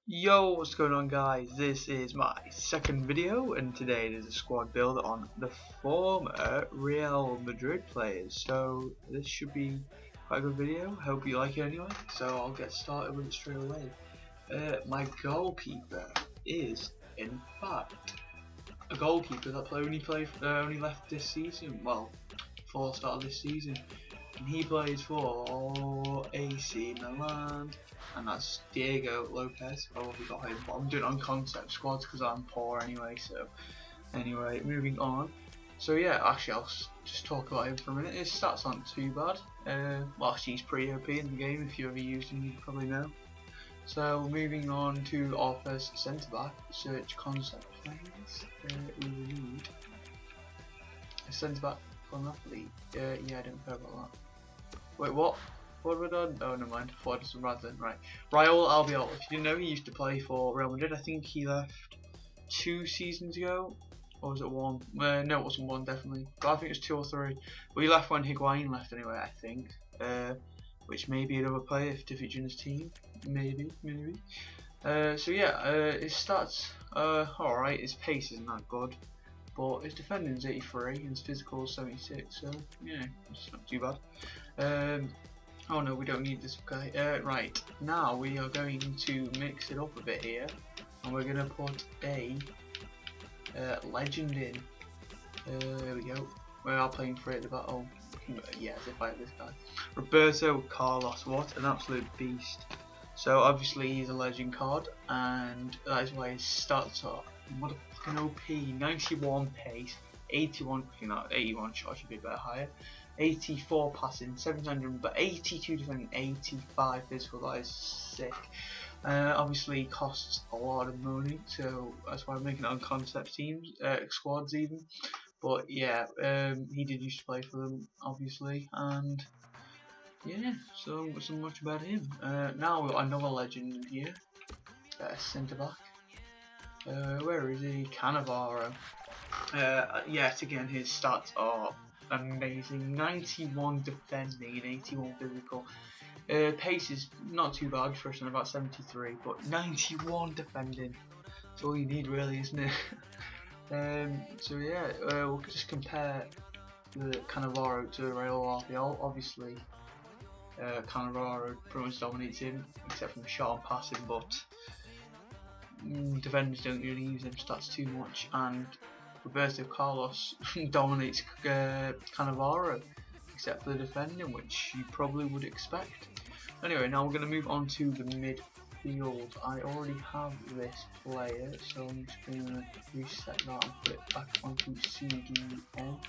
Yo, what's going on, guys? This is my second video, and today it is a squad build on the former Real Madrid players. So this should be quite a good video. Hope you like it anyway. So I'll get started with it straight away. My goalkeeper is, in fact, a goalkeeper that only left this season. Well, before the start of this season. And he plays for AC Milan, and that's Diego Lopez. Oh, we got him, but I'm doing it on concept squads because I'm poor anyway. So anyway, moving on. So yeah, actually I'll just talk about him for a minute. His stats aren't too bad. Well, actually he's pretty OP in the game. If you ever used him, you probably know. So moving on to our first centre back. Search concept players. We will need a centre back from Napoli. Yeah, I don't care about that. Wait, what? What have I done? Oh, never mind. I thought I did some rad then. Right. Raul Albiol. If you didn't know, he used to play for Real Madrid. I think he left 2 seasons ago. Or was it 1? No, it wasn't 1, definitely. But I think it was 2 or 3. Well, he left when Higuain left anyway, I think. Which may be another player to feature in his team. Maybe. So yeah, his stats are alright. His pace isn't that good. But his defending is 83 and his physical is 76, so yeah, it's not too bad. Oh no, we don't need this guy. Right, now we are going to mix it up a bit here, and we're going to put a legend in. There we go. We are playing for it at the battle. Yeah, as if I had this guy. Roberto Carlos, what an absolute beast. So obviously he's a legend card, and that is why his stats are. What a fucking OP, 91 pace, 81 cooking out, 81 shot should be a bit higher, 84 passing, 700 but 82 defending, 85 physical, that is sick. Obviously costs a lot of money, so that's why I'm making it on concept teams, squads even. But yeah, he did used to play for them obviously, and yeah, so much about him. Now we've got another legend in here, centre back. Where is he? Cannavaro. Yet again, his stats are amazing. 91 defending and 81 physical. Pace is not too bad for something about 73, but 91 defending. That's all you need, really, isn't it? So yeah, we'll just compare the Cannavaro to Raul Albiol. Obviously, Cannavaro pretty much dominates him, except from shot and passing, but defenders don't really use them stats too much, and Roberto Carlos dominates Cannavaro, except for the defending, which you probably would expect. Anyway, now we're going to move on to the midfield. I already have this player, so I'm just going to reset that and put it back onto CDN.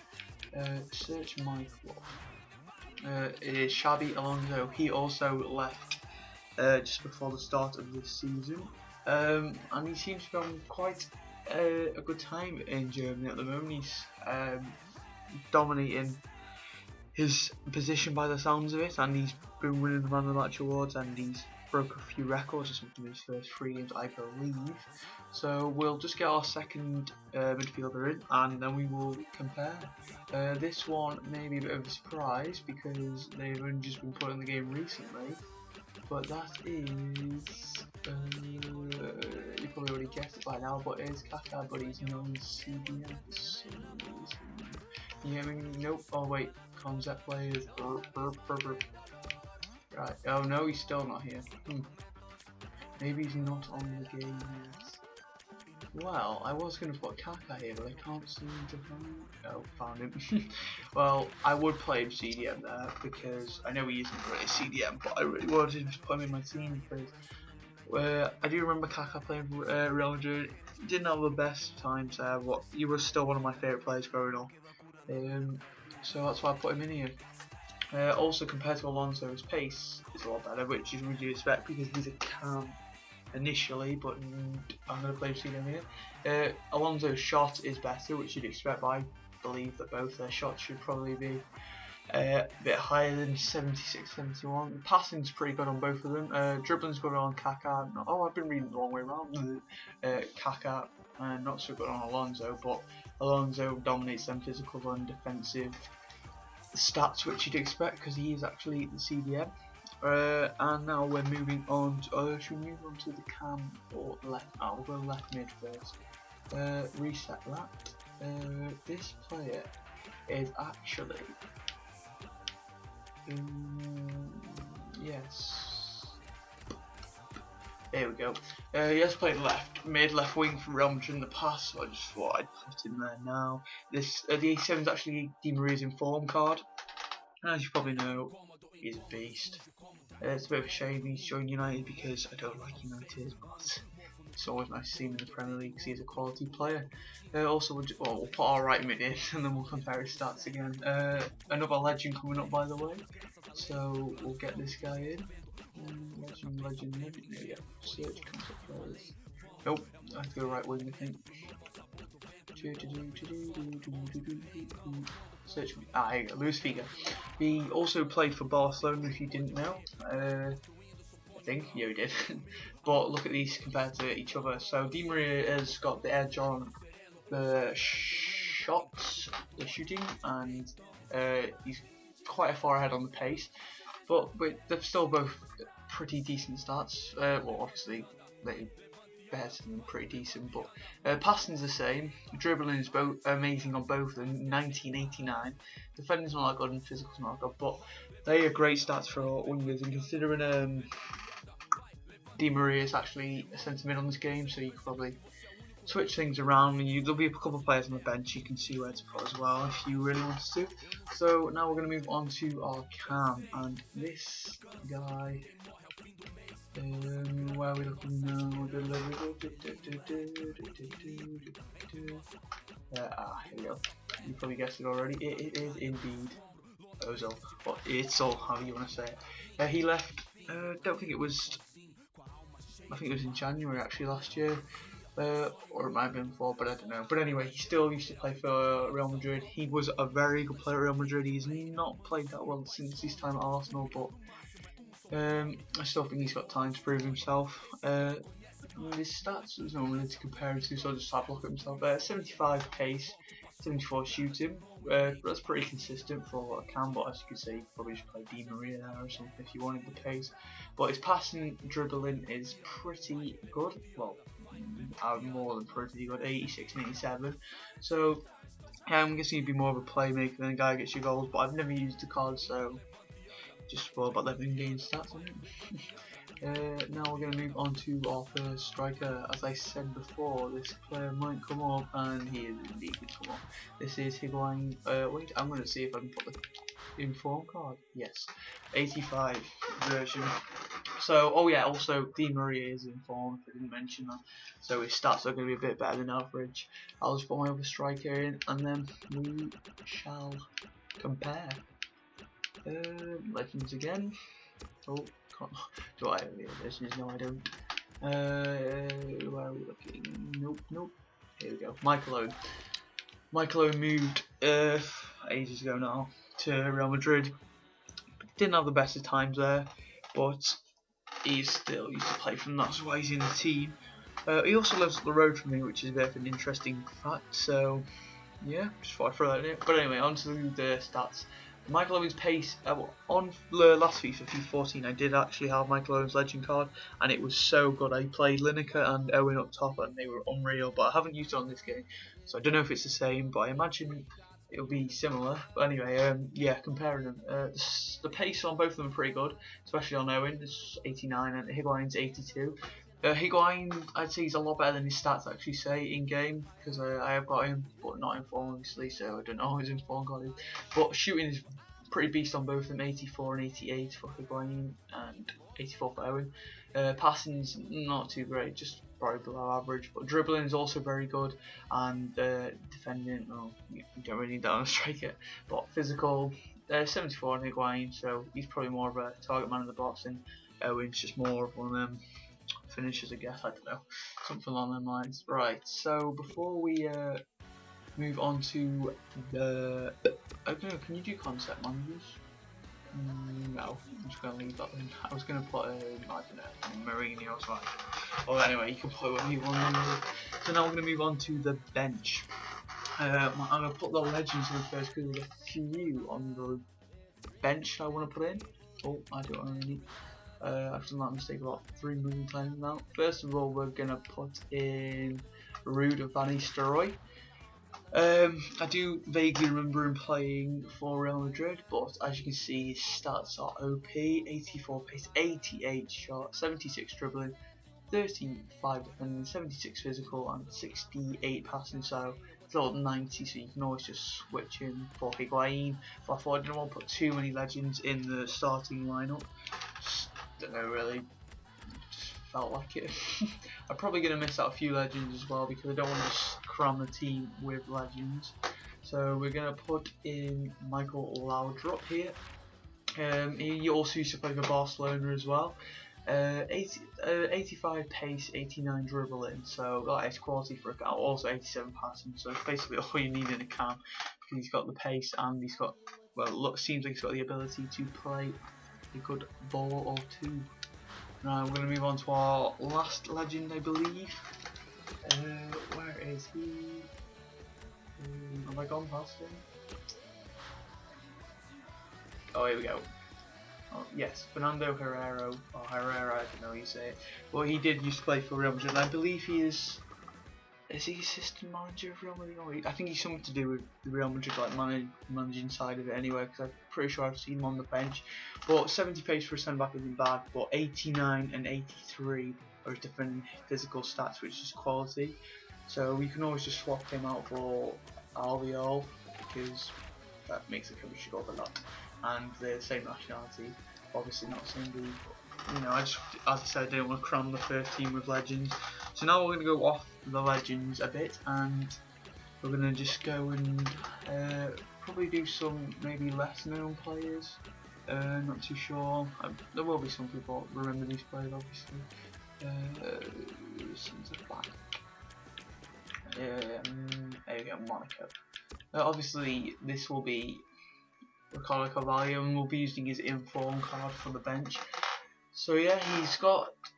Search my club. It is Xabi Alonso. He also left just before the start of this season. And he seems to be on quite a good time in Germany at the moment. He's dominating his position by the sounds of it, and he's been winning the Man of the Match awards, and he's broke a few records or something in his first 3 games, I believe. So we'll just get our second midfielder in, and then we will compare. This one may be a bit of a surprise because they've only just been put in the game recently. But that is, you probably already guessed it by now, but it is Kaká, but he's non-CDM. So yeah, nope, oh wait, concept players, right, oh no, he's still not here. Maybe he's not on the game yet. Well, I was going to put Kaká here, but I can't seem to find. Oh, found him. Well, I would play him CDM there because I know he isn't really CDM, but I really wanted to put him in my team because I do remember Kaká playing for Real Madrid. Didn't have the best times there, but he was still one of my favourite players growing up. So that's why I put him in here. Also, compared to Alonso, his pace is a lot better, which you would expect because he's a cam initially, but I'm going to play CDM here. Alonso's shot is better, which you'd expect, but I believe that both their shots should probably be a bit higher than 76, 71. Passing's pretty good on both of them. Dribbling's good on Kaká. Oh, I've been reading the wrong way around. Kaká, not so good on Alonso, but Alonso dominates them physical and defensive stats, which you'd expect because he is actually the CDM. And now we're moving on to, should we move on to the cam or left? Oh, we'll go left mid first. Reset that. This player is actually, yes, there we go. He has played left wing for Real Madrid in the past, so I just thought I'd put him there now. This the 87 is actually Di Maria's inform card. As you probably know, he's a beast. It's a bit of a shame he's joined United because I don't like United, but it's always nice to see him in the Premier League because he's a quality player. Also, we'll put our right mid in and then we'll compare his stats again. Another legend coming up, by the way, so we'll get this guy in. Legend, there we go. Search concept players. Nope, I have to go right wing, I think. Search me. Here you go, Luis Figo. He also played for Barcelona, if you didn't know. I think, yeah, he did. But look at these compared to each other. So Di Maria has got the edge on the shots, the shooting, and he's quite far ahead on the pace. But they're still both pretty decent stats. Well, obviously, they're better than pretty decent, but passing's the same. Dribbling is both amazing on both of them, 1989. Defending's not that good and physical's not that good, but they are great stats for wingers. And considering Di Maria is actually a centre mid on this game, so you can probably switch things around, and there'll be a couple of players on the bench you can see where to put as well if you really want to. So now we're going to move on to our cam, and this guy, where are we looking now? Here we go. You probably guessed it already. It is indeed Ozil, or Itzel, however you want to say it. He left, don't think it was, I think it was in January actually last year. Or it might have been before, but I don't know. But anyway, he still used to play for Real Madrid. He was a very good player at Real Madrid. He's not played that well since his time at Arsenal, but I still think he's got time to prove himself. His stats, there's no one to compare him to, so I'll just have a look at himself. 75 pace, 74 shooting. That's pretty consistent for what I can, but as you can see, you probably just play Di Maria there or something if you wanted the pace. But his passing, dribbling is pretty good. Well, more than pretty good, 86 and 87. So yeah, I'm guessing he'd be more of a playmaker than a guy who gets you goals, but I've never used the card, so just for about 11 game stats on it. Now we're going to move on to our first striker. As I said before, this player might come up, and he is indeed going to come up. This is Higuain. Wait, I'm going to see if I can put the inform card. Yes, 85 version. So, oh yeah, also Di Maria is informed, I didn't mention that. So his stats are going to be a bit better than average. I'll just put my other striker in, and then we shall compare. Legends again. Oh, do I have any legends? No, I don't. Where are we looking? Nope. Here we go. Michael Owen. Michael Owen moved ages ago now to Real Madrid. Didn't have the best of times there, but he still used to play for them, that's why he's in the team. He also lives up the road from me, which is a bit of an interesting fact, so yeah, just thought I'd throw that in. But anyway, on to the stats. Michael Owen's pace, on the last FIFA 14, I did actually have Michael Owen's legend card, and it was so good. I played Lineker and Owen up top, and they were unreal, but I haven't used it on this game, so I don't know if it's the same, but I imagine it'll be similar. But anyway, yeah, comparing them, the pace on both of them are pretty good, especially on Owen. It's 89 and Higuain's 82. Higuain, I'd say he's a lot better than his stats actually say in game, because I have got him, but not in form obviously, so I don't know his inform card is. But shooting is pretty beast on both of them, 84 and 88 for Higuain and 84 for Owen. Passing's not too great, just probably below average, but dribbling is also very good, and defending, well, you don't really need that on a striker, but physical, 74 on Higuain, so he's probably more of a target man in the box, and Owen's just more of one of them finishers, I guess, I don't know, something along those lines. Right, so before we move on to the, I don't know, can you do concept managers? No, I'm just going to leave that in. I was going to put, I don't know, Mourinho or something. Well, anyway, you can put whatever you want. So now we're going to move on to the bench. I'm going to put the legends in first because there's a few on the bench I want to put in. Oh, I don't only need. I've done that mistake about 3 million times now. First of all, we're gonna put in Ruud van Nistelrooy. I do vaguely remember him playing for Real Madrid, but as you can see, his stats are OP: 84 pace, 88 shot, 76 dribbling, 35 defending, 76 physical, and 68 passing. So it's a little 90, so you can always just switch in for Higuain. But I thought I didn't want to put too many legends in the starting lineup. Just don't know, really. Just felt like it. I'm probably going to miss out a few legends as well because I don't want to just cram the team with legends. So we're going to put in Michael Laudrup here. He also used to play for Barcelona as well. 85 pace, 89 dribbling, so that is quality for a cam. Also 87 passing, so it's basically all you need in a cam because he's got the pace and he's got, well, look, seems like he's got the ability to play a good ball or two. Now we're going to move on to our last legend, I believe. Where is he? Have I gone past him? Oh, here we go. Oh, yes, Fernando Herrera, or Herrera, I don't know how you say it. Well, he did used to play for Real Madrid, and I believe he is he assistant manager of Real Madrid? I think he's something to do with the Real Madrid, like managing side of it anyway, because I'm pretty sure I've seen him on the bench. But 70 pace for a centre back isn't bad, but 89 and 83 are his defending physical stats, which is quality. So you can always just swap him out for Albiol, because that makes the chemistry go up a lot. And they're the same nationality, obviously not the same league, but, you know, I just, as I said, I didn't want to cram the first team with legends. So now we're going to go off the legends a bit, and we're going to just go and probably do some maybe less known players. Not too sure. There will be some people remember these players, obviously. Centre back. There we go, Monaco. Obviously, this will be Ricardo Carvalho, and we'll be using his inform card for the bench. So yeah,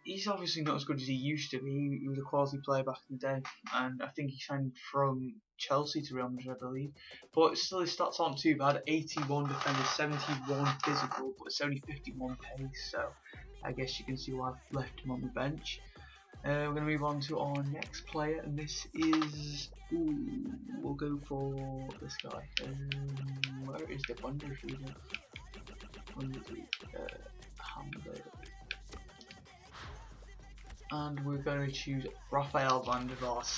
he's obviously not as good as he used to be. He was a quality player back in the day, and I think he signed from Chelsea to Real Madrid, I believe. But still, his stats aren't too bad. 81 defender, 71 physical, but it's only 51 pace. So I guess you can see why I've left him on the bench. We're going to move on to our next player, and this is, we'll go for this guy. Where is the Bundesliga? Hamburg. And we're going to choose Rafael van der Vaart.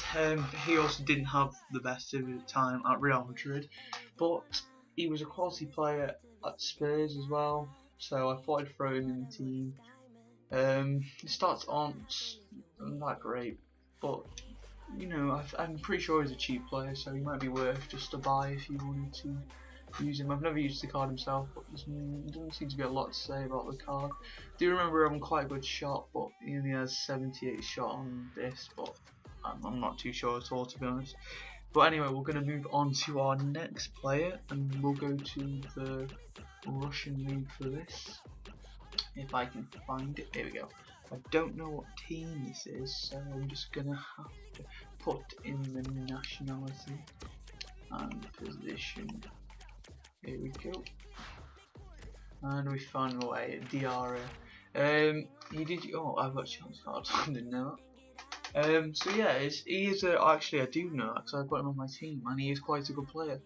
He also didn't have the best of his time at Real Madrid, but he was a quality player at Spurs as well, so I thought I'd throw him in the team. His stats aren't that great, but you know, I'm pretty sure he's a cheap player, so he might be worth just to buy if you wanted to use him. I've never used the card himself, but there doesn't seem to be a lot to say about the card. I do remember having quite a good shot, but he only has 78 shot on this, but I'm not too sure at all, to be honest. But anyway, we're going to move on to our next player, and we'll go to the Russian league for this. If I can find it, there we go. I don't know what team this is, so I'm just gonna have to put in the nationality and position. Here we go. And we found a way, Diarra. He did, oh, I've got a chance card, I didn't know that. So yeah, he is actually I do know that because I've got him on my team, and he is quite a good player,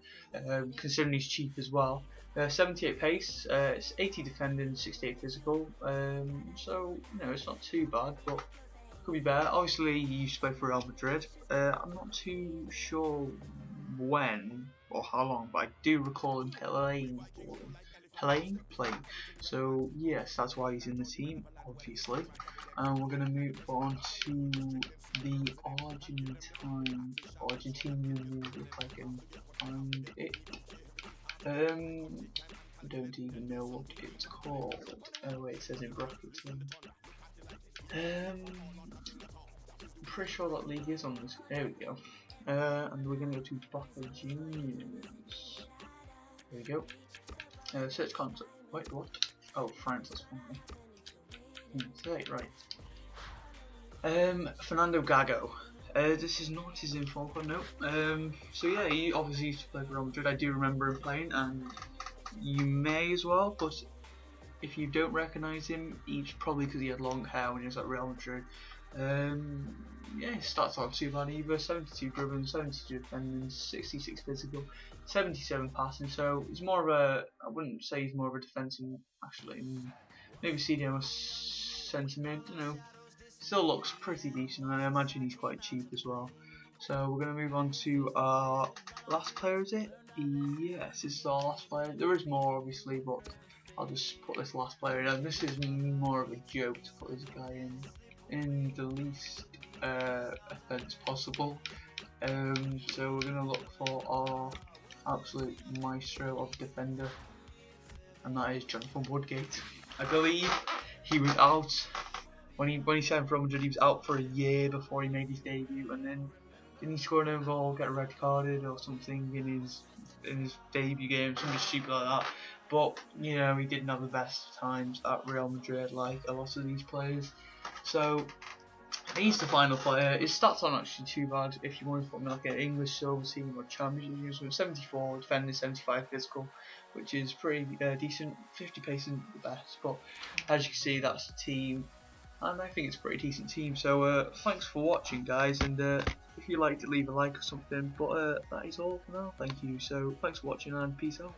considering he's cheap as well. 78 pace, it's 80 defending, 68 physical, so you know, it's not too bad, but could be better. Obviously he used to play for Real Madrid. I'm not too sure when or how long, but I do recall him playing. So yes, that's why he's in the team, obviously. And we're going to move on to the Argentinian league, if I can find it. I don't even know what it's called. Oh wait, it says in brackets. I'm pretty sure that league is on this. There we go. And we're going to go to Boca Juniors. There we go. Search concept. Wait, what? Oh, France, that's fine. Say right. Fernando Gago. This is not his info, but no. So yeah, he obviously used to play for Real Madrid. I do remember him playing, and you may as well, but if you don't recognise him, he's probably because he had long hair when he was at Real Madrid. Yeah, he starts off too bad either. 72 dribbling, 72 defending, 66 physical, 77 passing. So he's more of a, I wouldn't say he's more of a defensive actually. Maybe CDM was sentiment, you know. Still looks pretty decent, and I imagine he's quite cheap as well. So we're going to move on to our last player, is it? Yes, this is our last player. There is more obviously, but I'll just put this last player in. And this is more of a joke to put this guy in the least offense possible. So we're going to look for our absolute maestro of defender, and that is Jonathan Woodgate. I believe he was out when he signed for Real Madrid. He was out for a year before he made his debut, and then didn't he score an own goal, get red carded or something in his debut game, something stupid like that. But you know, he didn't have the best times at Real Madrid like a lot of these players. So he's the final player. His stats aren't actually too bad if you want to put him like an English silver team or Championship team. 74 defending, 75 physical, which is pretty decent. 50 pace isn't the best, but as you can see, that's the team, and I think it's a pretty decent team. So thanks for watching, guys, and if you liked it, leave a like or something. But that is all for now. Thank you. So thanks for watching, and peace out.